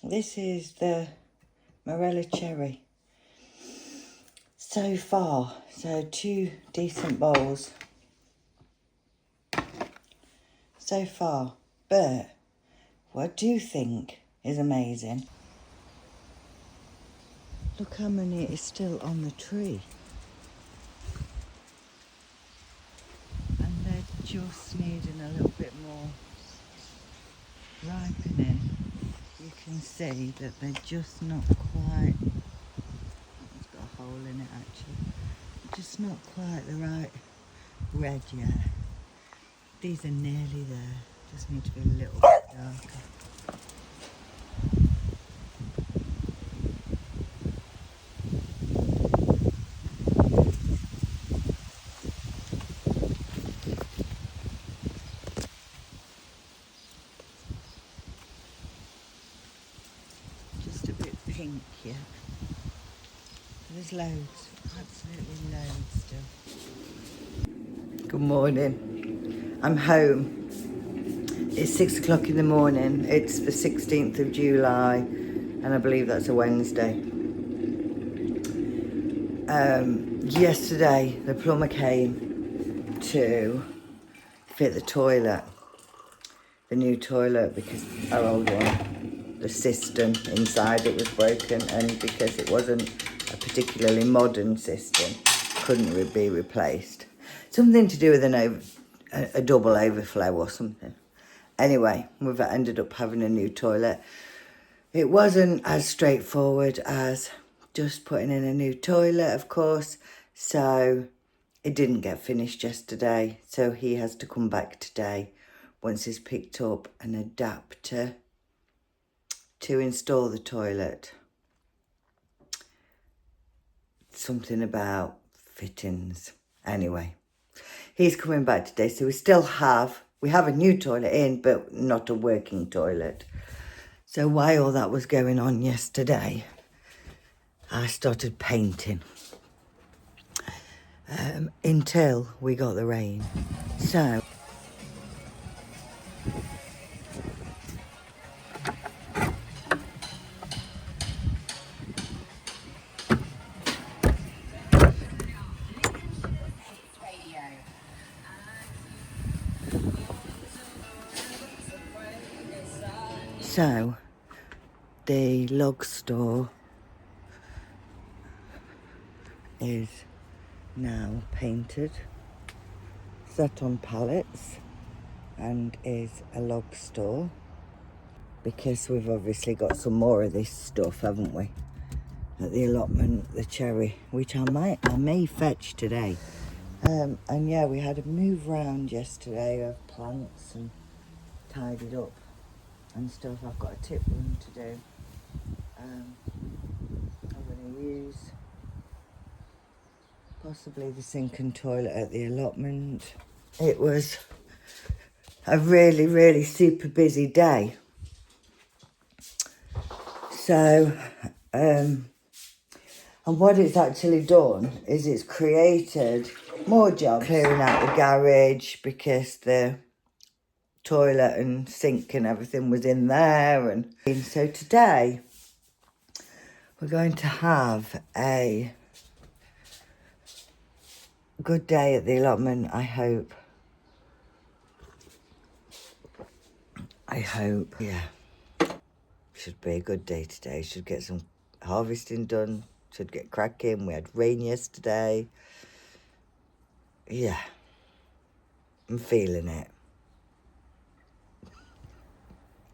This is the Morella cherry. So far, so 2 decent bowls so far, but what I do think is amazing, look how many is still on the tree, and they're just needing a little bit more ripening. You can see that they're just not quite, it's got a hole in it actually, just not quite the right red yet. These are nearly there, just need to be a little bit darker. Just a bit pink yet. There's loads, absolutely loads still. Good morning. I'm home. It's 6 o'clock in the morning. It's the 16th of July, and I believe that's a Wednesday. Yesterday, the plumber came to fit the toilet, the new toilet, because our old one, the cistern inside it was broken, and because it wasn't a particularly modern cistern, couldn't be replaced. Something to do with a double overflow or something. Anyway, we've ended up having a new toilet. It wasn't as straightforward as just putting in a new toilet, of course, so it didn't get finished yesterday, so he has to come back today once he's picked up an adapter to install the toilet. Something about fittings. Anyway, he's coming back today, so we have a new toilet in, but not a working toilet. So while that was going on yesterday, I started painting until we got the rain. So the log store is now painted, set on pallets, and is a log store, because we've obviously got some more of this stuff, haven't we, at the allotment, the cherry, which I may fetch today. And yeah, we had a move round yesterday of plants and tidied up and stuff. I've got a tip room to do. I'm going to use possibly the sink and toilet at the allotment. It was a really, really super busy day. So, and what it's actually done is it's created more jobs. Clearing out the garage because the toilet and sink and everything was in there. And so today we're going to have a good day at the allotment, I hope. Yeah. Should be a good day today. Should get some harvesting done. Should get cracking. We had rain yesterday. Yeah. I'm feeling it.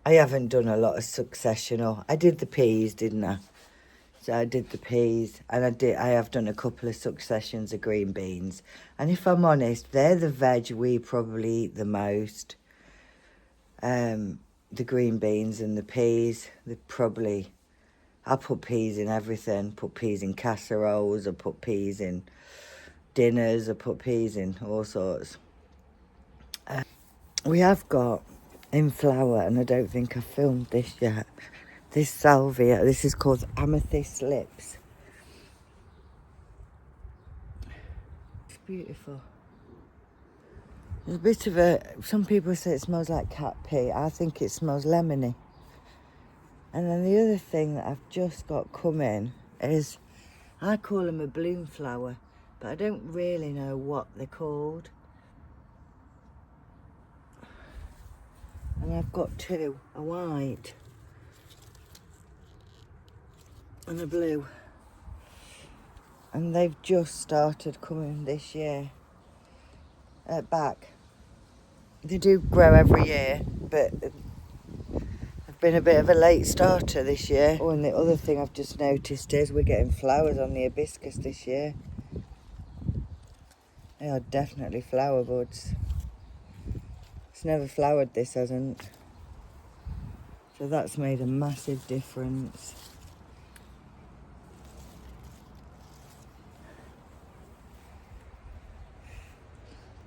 I haven't done a lot of successional. I did the peas, didn't I? So I did the peas, and I have done a couple of successions of green beans. And if I'm honest, they're the veg we probably eat the most. The green beans and the peas, I put peas in everything. Put peas in casseroles, I put peas in dinners, I put peas in all sorts. We have got in flower, and I don't think I filmed this yet, this salvia. This is called amethyst lips. It's beautiful. There's a bit of some people say it smells like cat pee. I think it smells lemony. And then the other thing that I've just got coming is, I call them a bloom flower, but I don't really know what they're called. And I've got two, a white and a blue. And they've just started coming this year back. They do grow every year, but I've been a bit of a late starter this year. Oh, and the other thing I've just noticed is we're getting flowers on the hibiscus this year. They are definitely flower buds. It's never flowered, this hasn't. So that's made a massive difference.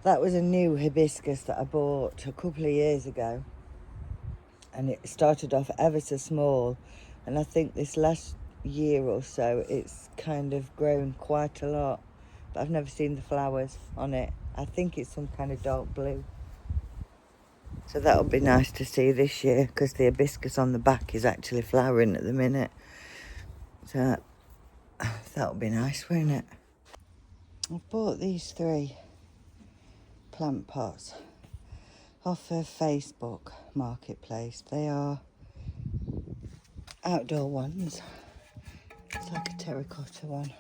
That was a new hibiscus that I bought a couple of years ago. And it started off ever so small. And I think this last year or so, it's kind of grown quite a lot. But I've never seen the flowers on it. I think it's some kind of dark blue. So that'll be nice to see this year, because the hibiscus on the back is actually flowering at the minute. So that'll be nice, won't it? I bought these 3 plant pots off of Facebook Marketplace. They are outdoor ones. It's like a terracotta one.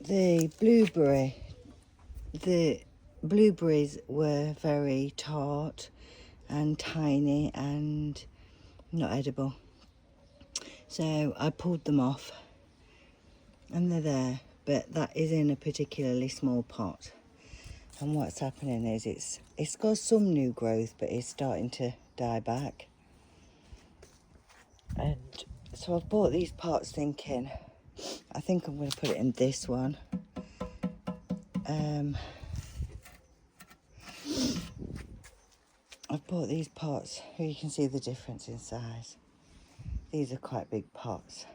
The blueberries were very tart and tiny and not edible. So I pulled them off and they're there, but that is in a particularly small pot. And what's happening is it's got some new growth, but it's starting to die back. And so I've bought these pots thinking, I think I'm going to put it in this one. I've bought these pots, here you can see the difference in size. These are quite big pots.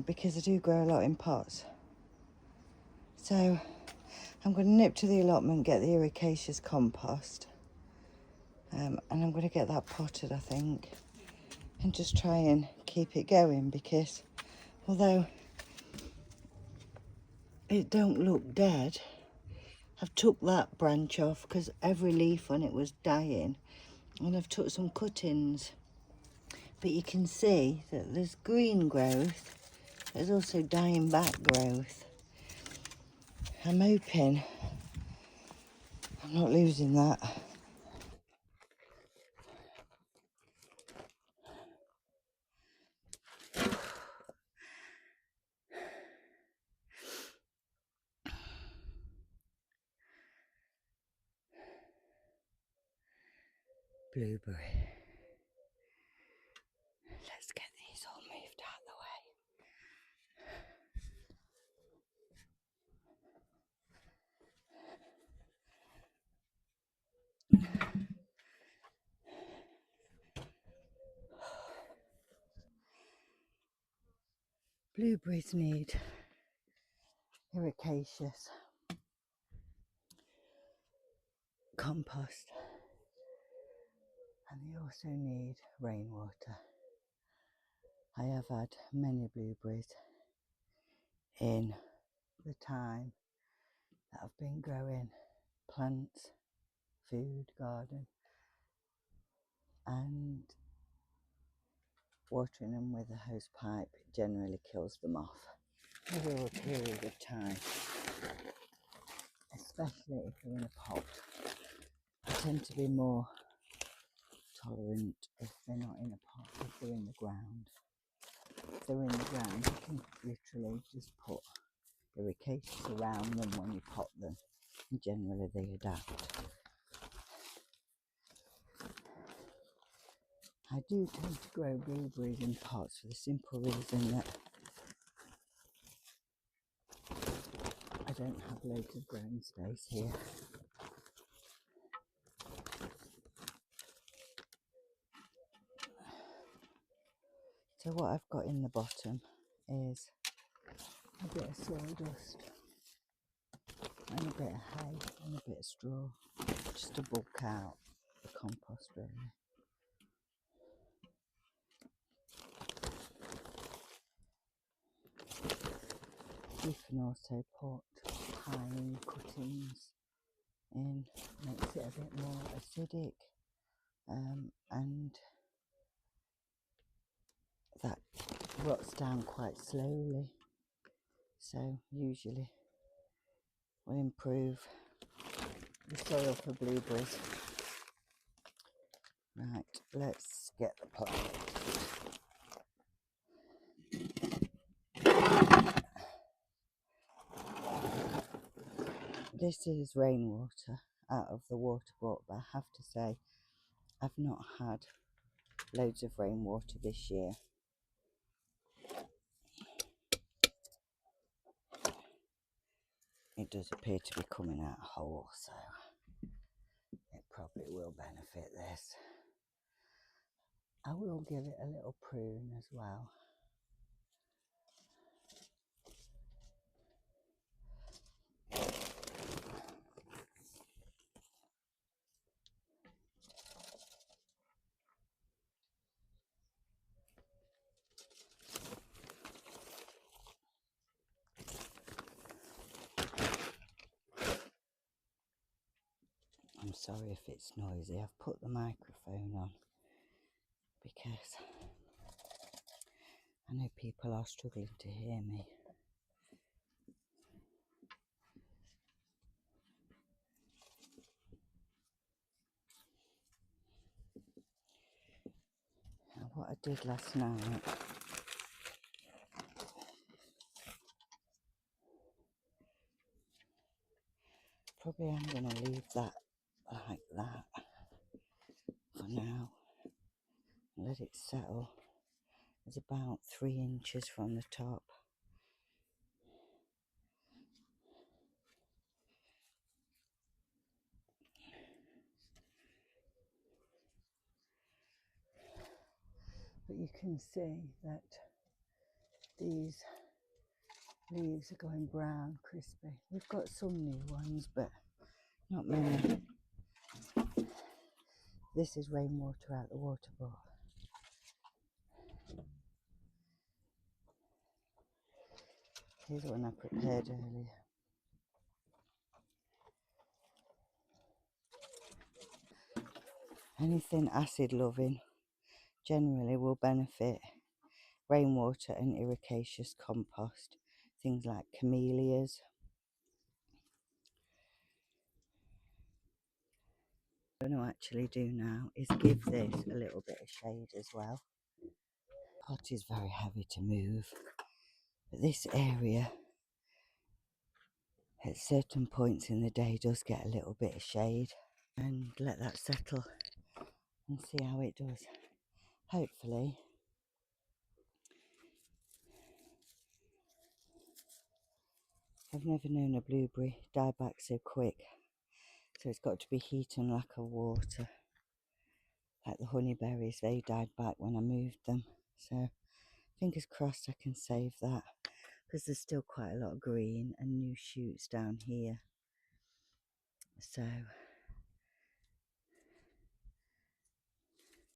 Because I do grow a lot in pots. So I'm going to nip to the allotment, get the ericaceous compost. And I'm going to get that potted, I think. And just try and keep it going, because although it don't look dead, I've took that branch off because every leaf on it was dying, and I've took some cuttings, but you can see that there's green growth, there's also dying back growth. I'm hoping I'm not losing that. Blueberry. Let's get these all moved out of the way. Blueberries need ericaceous compost, and they also need rainwater. I have had many blueberries in the time that I've been growing plants, food, garden, and watering them with a hose pipe generally kills them off over a period of time, especially if they're in a pot. I tend to be more tolerant if they're not in a pot, if they're in the ground. If they're in the ground, you can literally just put ericaceous around them when you pot them, and generally they adapt. I do tend to grow blueberries in pots for the simple reason that I don't have loads of growing space here. So what I've got in the bottom is a bit of sawdust and a bit of hay and a bit of straw, just to bulk out the compost really. You can also put pine cuttings in, makes it a bit more acidic, and that rots down quite slowly, so usually will improve the soil for blueberries. Right, let's get the plant. This is rainwater out of the water bottle, but I have to say I've not had loads of rainwater this year. It does appear to be coming out whole, so it probably will benefit this. I will give it a little prune as well. I'm sorry if it's noisy. I've put the microphone on because I know people are struggling to hear me. Now, what I did last night, probably I'm going to leave that like that for now. Let it settle. It's about 3 inches from the top. But you can see that these leaves are going brown, crispy. We've got some new ones, but not many. This is rainwater out the water bottle. Here's one I prepared earlier. Anything acid loving generally will benefit rainwater and ericaceous compost. Things like camellias. What I'm going to actually do now is give this a little bit of shade as well. Pot is very heavy to move, but this area at certain points in the day does get a little bit of shade, and let that settle and see how it does. Hopefully I've never known a blueberry die back so quick, so it's got to be heat and lack of water. Like the honeyberries, they died back when I moved them, so fingers crossed I can save that, because there's still quite a lot of green and new shoots down here. So